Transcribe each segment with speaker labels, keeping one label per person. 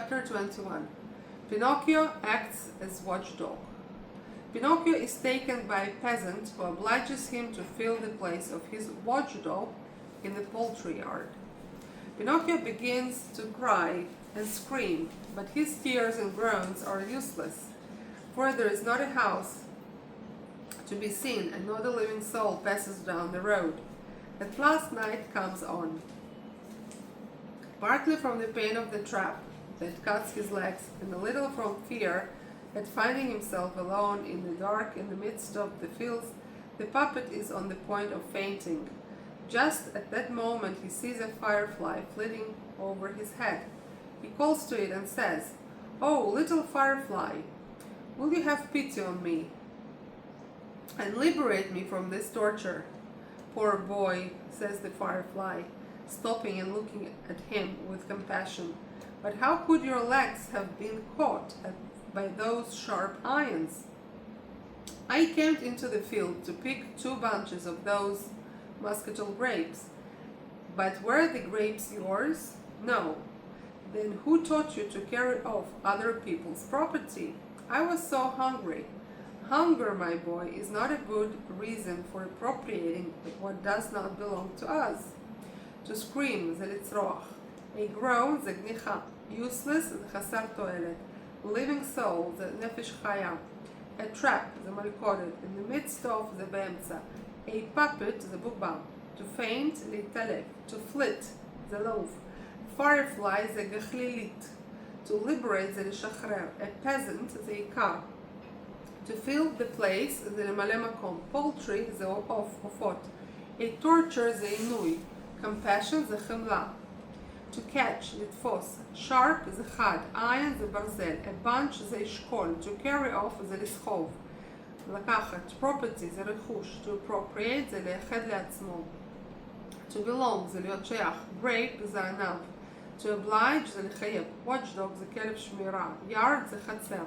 Speaker 1: Chapter 21. Pinocchio acts as watchdog. Pinocchio is taken by a peasant who obliges him to fill the place of his watchdog in the poultry yard. Pinocchio begins to cry and scream, but his tears and groans are useless, for there is not a house to be seen, and not a living soul passes down the road. At last night comes on, partly from the pain of the trap that cuts his legs, and a little from fear at finding himself alone in the dark in the midst of the fields. The puppet is on the point of fainting. Just at that moment he sees a firefly flitting over his head. He calls to it and says, "Oh, little firefly, will you have pity on me and liberate me from this torture?" "Poor boy," says the firefly, stopping and looking at him with compassion. "But how could your legs have been caught by those sharp irons?" "I came into the field to pick 2 bunches of those muscatel grapes." "But were the grapes yours?" "No." "Then who taught you to carry off other people's property?" "I was so hungry." "Hunger, my boy, is not a good reason for appropriating what does not belong to us." To scream זה לצרוח. A groan זה גניחה. Useless זה חסר תועלת. Living soul זה נפש חיה. A trap זה מלכודת. In the midst of זה באמצע. A puppet זה בובה. To faint להתעלף. To flit זה לעוף. Firefly זה גחלילית. To liberate זה לשחרר. A peasant זה עיקר. To fill the place זה למלא מקום. Poultry זה עופות. A torture זה עינוי. Compassion זה חמלה. To catch, לתפוס. Sharp זה חד. Iron זה ברזל. A bunch זה אשכול. To carry off זה לסחוב. לקחת. Property זה רכוש. To appropriate זה לייחד לעצמו. To belong זה להיות שייך. Grape זה ענב. To oblige זה לחייב. Watchdog זה כלב שמירה. Yard זה חצר.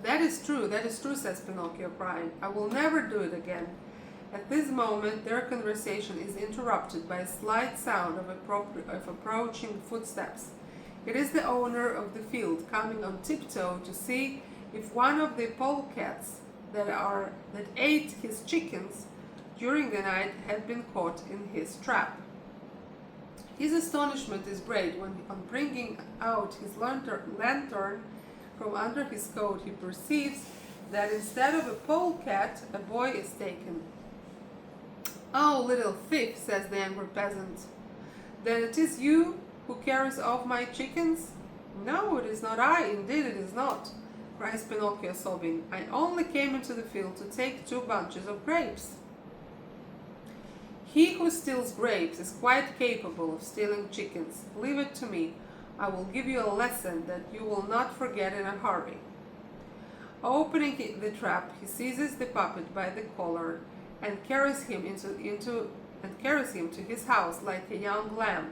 Speaker 1: That is true, says Pinocchio, crying. "I will never do it again." At this moment, their conversation is interrupted by a slight sound of approaching footsteps. It is the owner of the field coming on tiptoe to see if one of the polecats that ate his chickens during the night had been caught in his trap. His astonishment is great when, on bringing out his lantern from under his coat, he perceives that instead of a polecat, a boy is taken. "Oh, little thief," says the angry peasant. "Then it is you who carries off my chickens?" "No, it is not I, indeed it is not," cries Pinocchio, sobbing. "I only came into the field to take 2 bunches of grapes." "He who steals grapes is quite capable of stealing chickens. Leave it to me. I will give you a lesson that you will not forget in a hurry." Opening the trap, he seizes the puppet by the collar and carries him to his house like a young lamb.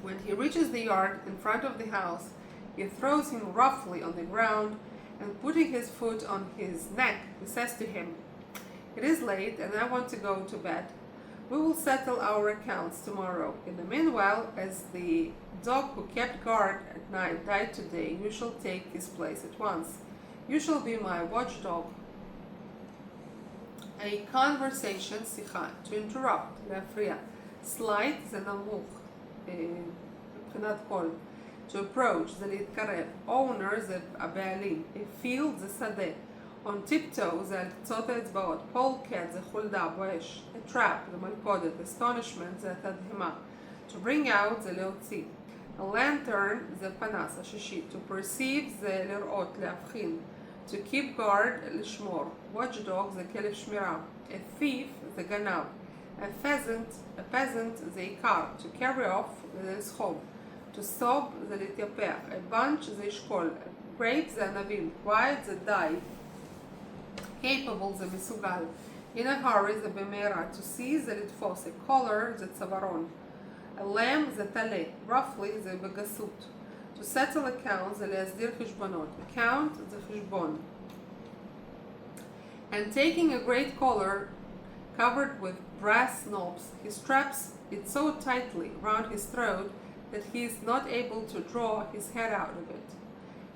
Speaker 1: When he reaches the yard in front of the house, he throws him roughly on the ground, and putting his foot on his neck, he says to him, "It is late and I want to go to bed. We will settle our accounts tomorrow. In the meanwhile, as the dog who kept guard at night died today, you shall take his place at once. You shall be my watchdog." A conversation, שיחה, to interrupt, להפריע. Slight זה נמוך, מבחינת קול. To approach זה להתקרב. Owner זה הבעלים. A field זה שדה. On tiptoe זה על קצות האצבעות. Polecat זה חולדה, בואש. A trap זה מלכודת. Astonishment זה התדהמה. To bring out זה להוציא. A lantern זה פנס, השישית. To perceive זה לראות, להבחין. To keep guard, לשמור. Watchdog זה כלב שמירה. A thief זה גנב. A peasant זה עיקר. To carry off זה לסחוב. To sob זה להתייפח. A bunch זה אשכול. Grape זה ענבים. Quiet זה די. Capable זה מסוגל. In a hurry זה במהרה. To seize זה לתפוס. A collar זה צווארון. A lamb זה טלה. Roughly זה בגסות. To settle accounts זה להסדיר חשבונות. Account זה חשבון. And taking a great collar covered with brass knobs, he straps it so tightly round his throat that he is not able to draw his head out of it.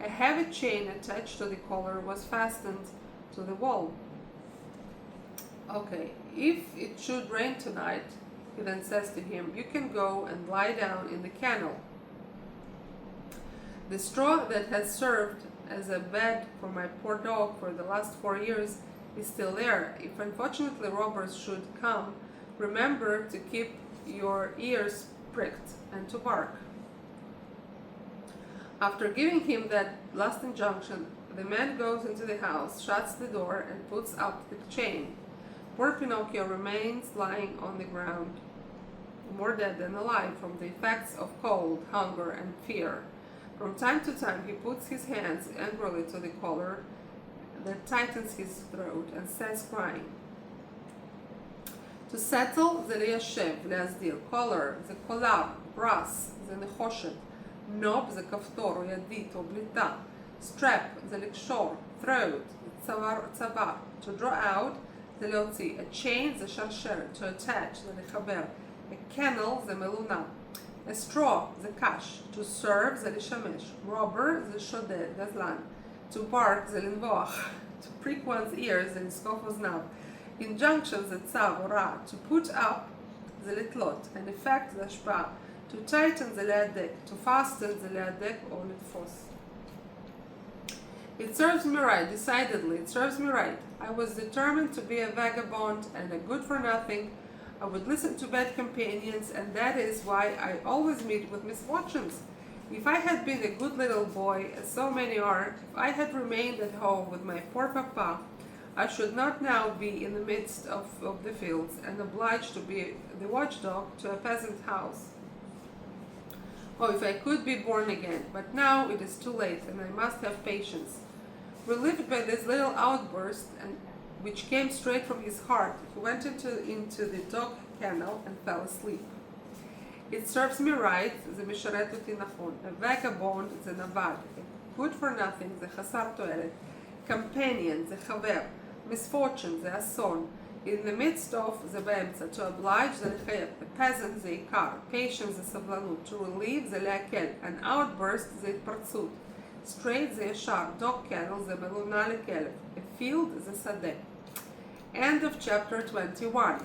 Speaker 1: A heavy chain attached to the collar was fastened to the wall. Okay, if it should rain tonight, he then says to him, you can go and lie down in the kennel. The straw that has served as a bed for my poor dog for the last 4 years is still there. If unfortunately robbers should come, remember to keep your ears pricked and to bark. After giving him that last injunction, the man goes into the house, shuts the door, and puts up the chain. Poor Pinocchio remains lying on the ground, more dead than alive from the effects of cold, hunger, and fear. From time to time he puts his hands angrily to the collar that tightens his throat and says, crying, to settle זה ליישב, להסדיר, collar זה קולר, brass זה נחושת, knob זה כפתור או ידית או בליטה, strap זה לקשור, throat זה צוואר, to draw out זה להוציא, a chain זה שרשרת, to attach זה לחבר, a kennel זה מלונה, a straw זה קש, to serve זה לשמש, robber זה שודד, גזלן, to bark זה לנבוח, to prick one's ears זה לזקוף אוזניו, injunction זה צו או רע, to put up זה לתלות, an effect זה השפעה, to tighten זה להדק, to fasten זה להדק או לתפוס. It serves me right, decidedly, it serves me right. I was determined to be a vagabond and a good-for-nothing. I would listen to bad companions, and that is why I always meet with misfortunes. If I had been a good little boy, as so many are, if I had remained at home with my poor papa, I should not now be in the midst of the fields and obliged to be the watchdog to a peasant house. Oh, if I could be born again, but now it is too late and I must have patience. Relieved by this little outburst, which came straight from his heart, he went into the dog kennel and fell asleep. It serves me right, זה משרת אותי נכון. A vagabond זה נווד. Good for nothing זה חסר תועלת. Companion זה חבר. Misfortune זה אסון. In the midst of זה באמצע. To oblige זה לחייב. A peasant זה עיקר. Patience זה סבלנות. To relieve זה להקל. An outburst זה התפרצות. Straight זה ישר. Dog kennel זה מלונה לכלב. A field זה שדה. End of chapter 21.